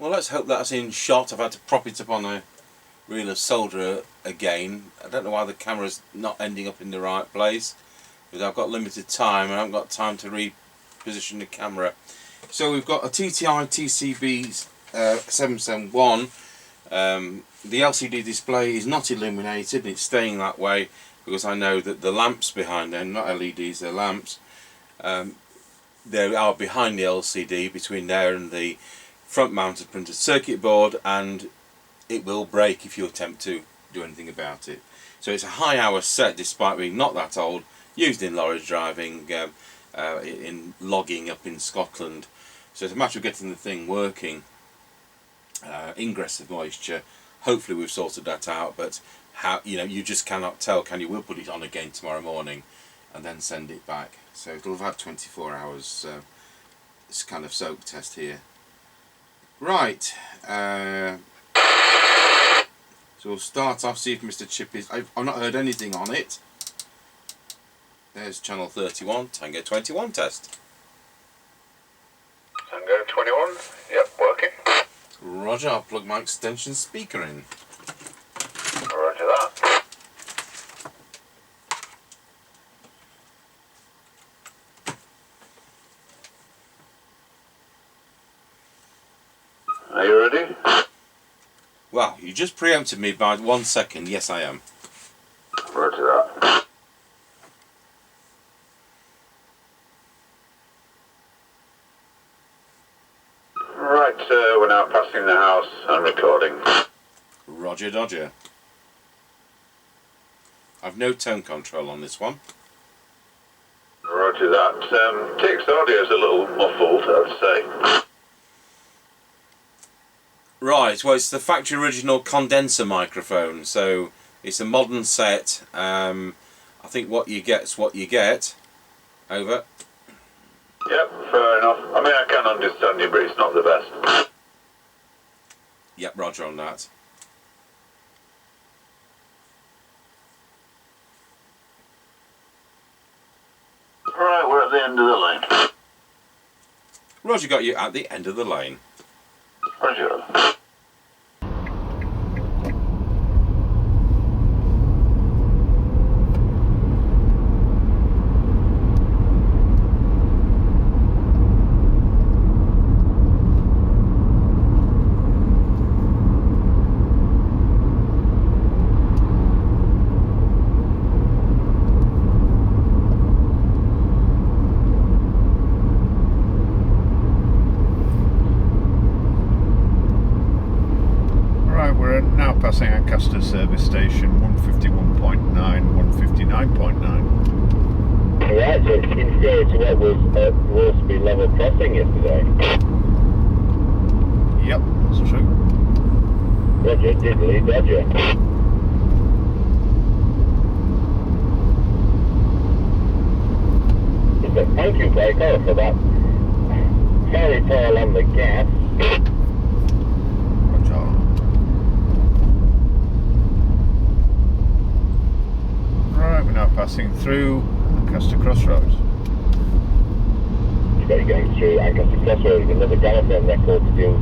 Well, let's hope that's in shot. I've had to prop it up on a reel of solder again. I don't know why the camera's not ending up in the right place, but I've got limited time and I haven't got time to reposition the camera. So we've got a TTI TCB771. The LCD display is not illuminated, and it's staying that way because I know that the lamps behind them, not LEDs, they're lamps, they are behind the LCD, between there and the front mounted printed circuit board, and it will break if you attempt to do anything about it. So it's a high hour set despite being not that old, used in lorry driving, in logging up in Scotland. So it's a matter of getting the thing working. Ingress of moisture, hopefully we've sorted that out, but how, you just cannot tell, can you? We'll put it on again tomorrow morning and then send it back. So it'll have had 24 hours, this kind of soak test here. Right, so we'll start off, see if Mr. Chippie's, I've not heard anything on it. There's channel 31, Tango 21 test. Tango 21, yep, working. Roger, I'll plug my extension speaker in. Roger that. Are you ready? Well, you just preempted me by 1 second. Yes, I am. Roger that. Right, we're now passing the house and recording. Roger Dodger. I've no tone control on this one. Roger that. TX audio's a little muffled, I'd say. Right, well, it's the factory original condenser microphone, so it's a modern set. I think what you get's what you get. Over. Yep, fair enough. I mean, I can understand you, but it's not the best. Yep, roger on that. Right, we're at the end of the lane. Roger got you at the end of the lane. Roger. Passing Ancaster service station 151.9, 159.9. Right, so it's inferior to what was at Wolseley level crossing yesterday. Yep, that's true. Roger, diddly dodger. Thank you, Blake, for that fairy tale on the gas. Right, we're now passing through Ancaster Crossroads. You're going through Ancaster Crossroads, another gramophone record to do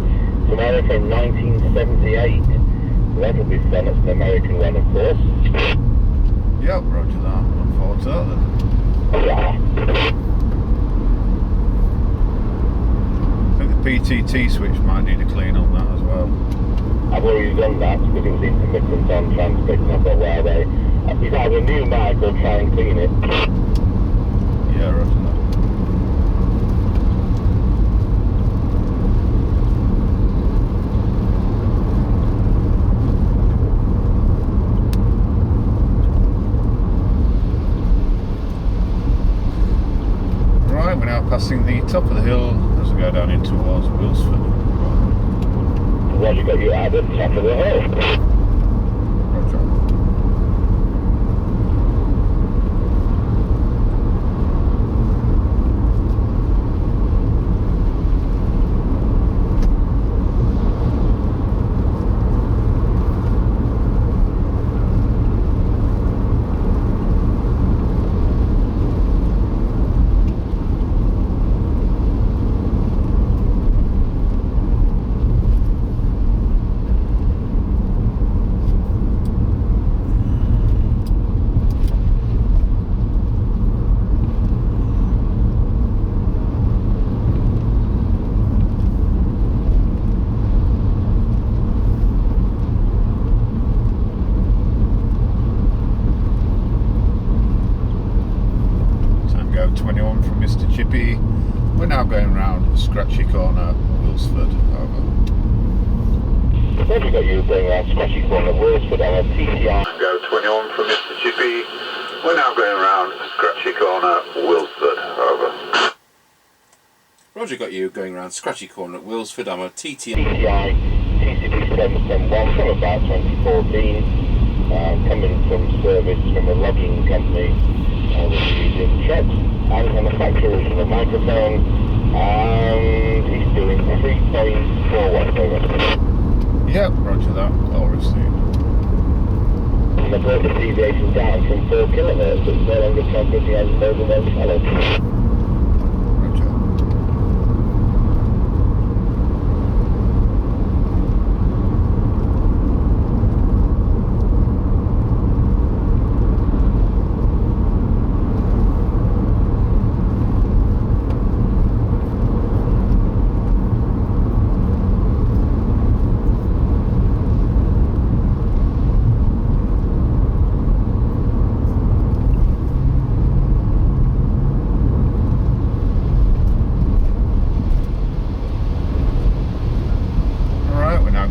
tomorrow from 1978. So that'll be fun. It's an American one, of course. Yep, roger that. Look forward to that then. Yeah. I think the PTT switch might need a clean on that as well. I've already done that because it was intermittent on transmit, and I thought, well, it's either a new mic or try and clean it. Yeah, roger that. Right, we're now passing the top of the hill as we go down in towards Wilsford. Roger got you at the top of the hill. Roger. Scratchy Corner, Wilsford, over. Roger, got you going around Scratchy Corner, Wilsford on a TTI. Go 21 from Mr. Chippie. We're now going around Scratchy Corner, Wilsford, over. Roger, got you going around Scratchy Corner at Wilsford. I'm a TTI. TTI TCB771 from about 2014, coming from service from a logging company, which is using trucks, and manufacturer original microphone, and he's doing 3.4 watts over. Yep, roger that, all received. And the brought the deviation down from 4 kilohertz, so it's no longer transmitting as an overload channel. Roger.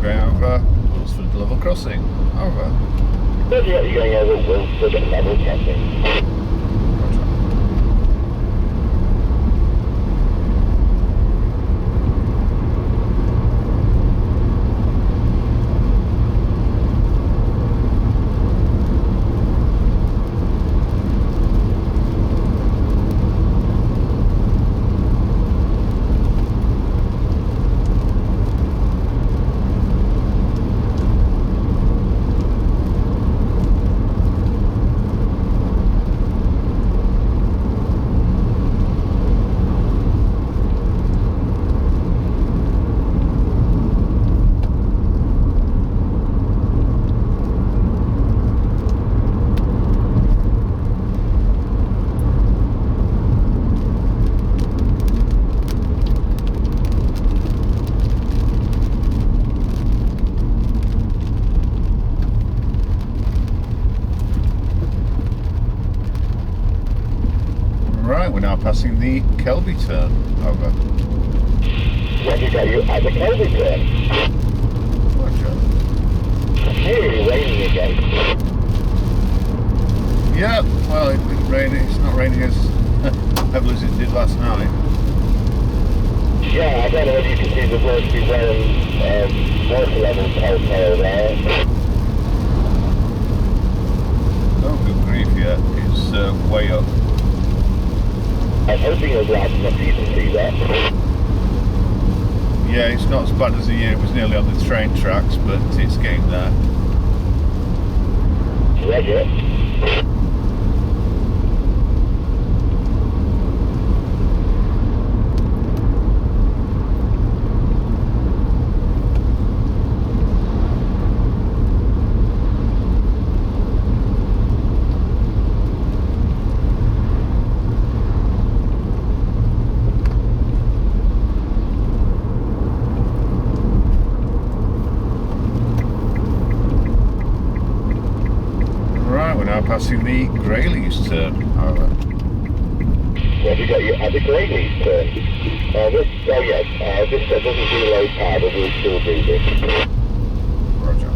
Going over Wilsford level crossing. Over. Roger, you're going over Wilsford level crossing. Roger. Right, we're now passing the Kelby turn. Over. Roger, got you at the Kelby turn. Roger. Hey, raining again. Yeah, well, it's raining. It's not raining as heavily as it did last night. Yeah, I don't know whether you can see the Worsby water levels telltale there. Oh, good grief, yeah. It's way up. I'm hoping it's loud enough for you to see that. Yeah, it's not as bad as the year it was nearly on the train tracks, but it's getting there. Roger. Right, we're now passing the Greyleys turn. Over. Roger, got you at the Greyleys turn. This doesn't do low power, but we'll still do this. Roger.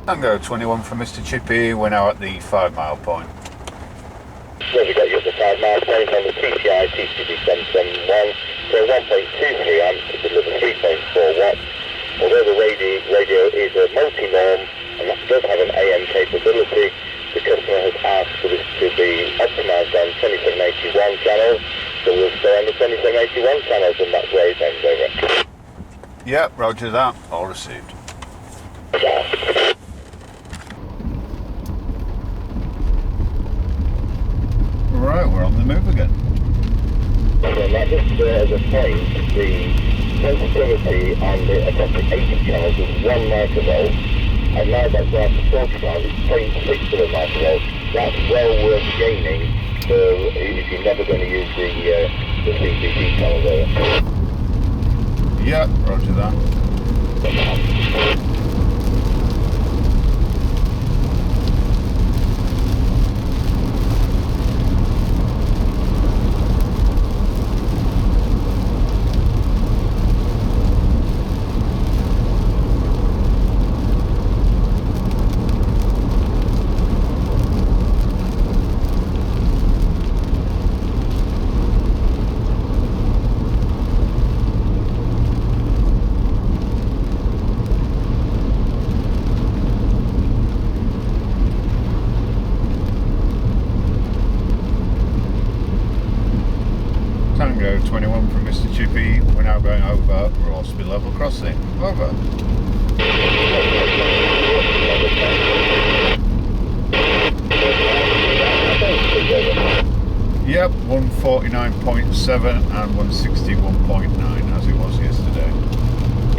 Tango 21 from Mr. Chippie, we're now at the 5 mile point. Roger, got you at the 5 mile point on the TTI TCB771 for 1.23 amps to deliver 3.4 watts. Although the radio is a MultiNorm and that does have an AM capability, the customer has asked for this to be optimised on 2781 channels, so we'll stay on the 2781 channels and that's where it ends. Over. Yep, roger that, all received. Right, we're on the move again. And that just as a point, the sensitivity on the approximate 80 channels was 1 microvolt, and now that's down to 40 channels, it's 0.6 of a microvolt. That's well worth gaining, so if you're never going to use the CBC channel there. Yeah, roger that. Tango 21 from Mr. Chippie. We're now going over Rossby level crossing. Over. Yep, 149.7 and 161.9 as it was yesterday.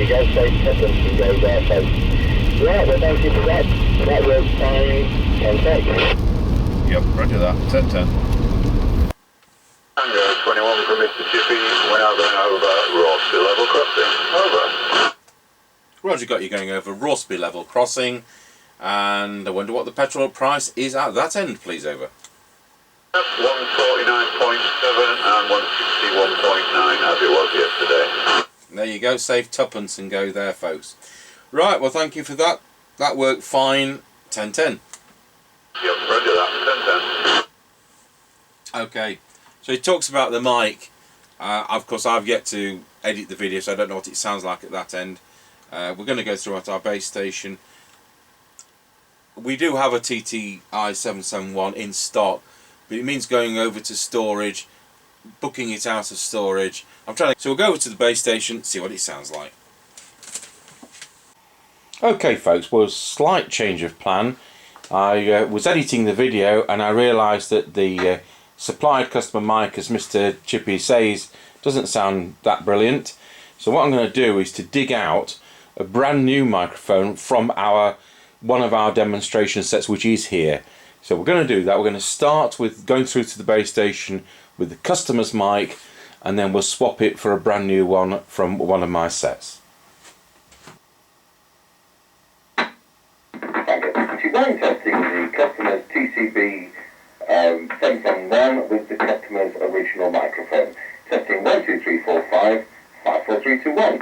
You go straight to them and go there, folks. Right, well thank you for that. That was fine. 10-10. Yep, roger that. 10-10. Tango 21 from Mr. Chippie. We're now going over Rossby level crossing. Over. Roger, got you going over Rossby level crossing, and I wonder what the petrol price is at that end, please. Over. 149.7 and 161.9 as it was yesterday. There you go, save tuppence and go there, folks. Right, well thank you for that. That worked fine. 10-10. Yep, roger that. 10-10. Okay, so he talks about the mic. Of course, I've yet to edit the video, so I don't know what it sounds like at that end. We're going to go through at our base station. We do have a TTI 771 in stock, but it means going over to storage, booking it out of storage. So we'll go over to the base station, see what it sounds like. Okay folks, well, slight change of plan. I was editing the video and I realised that the supplied customer mic, as Mr. Chippie says, doesn't sound that brilliant. So what I'm going to do is to dig out a brand new microphone from one of our demonstration sets, which is here. So we're going to do that. We're going to start with going through to the base station with the customer's mic, and then we'll swap it for a brand new one from one of my sets. TTI testing the customer's TCB771 with the customer's original microphone. Testing 1, 2, 3, 4, 5, 5, 4, 3, 2, 1.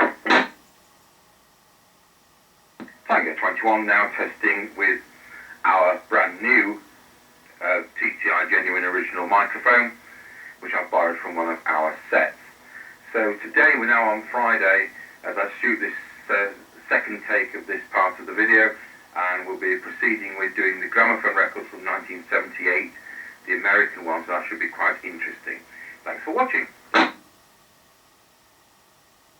Tiger 21 now testing with our brand new TTI genuine original microphone, which I've borrowed from one of our sets. So today, we're now on Friday, as I shoot this second take of this part of the video, and we'll be proceeding with doing the gramophone record from 1978, the American one, so that should be quite interesting. Thanks for watching.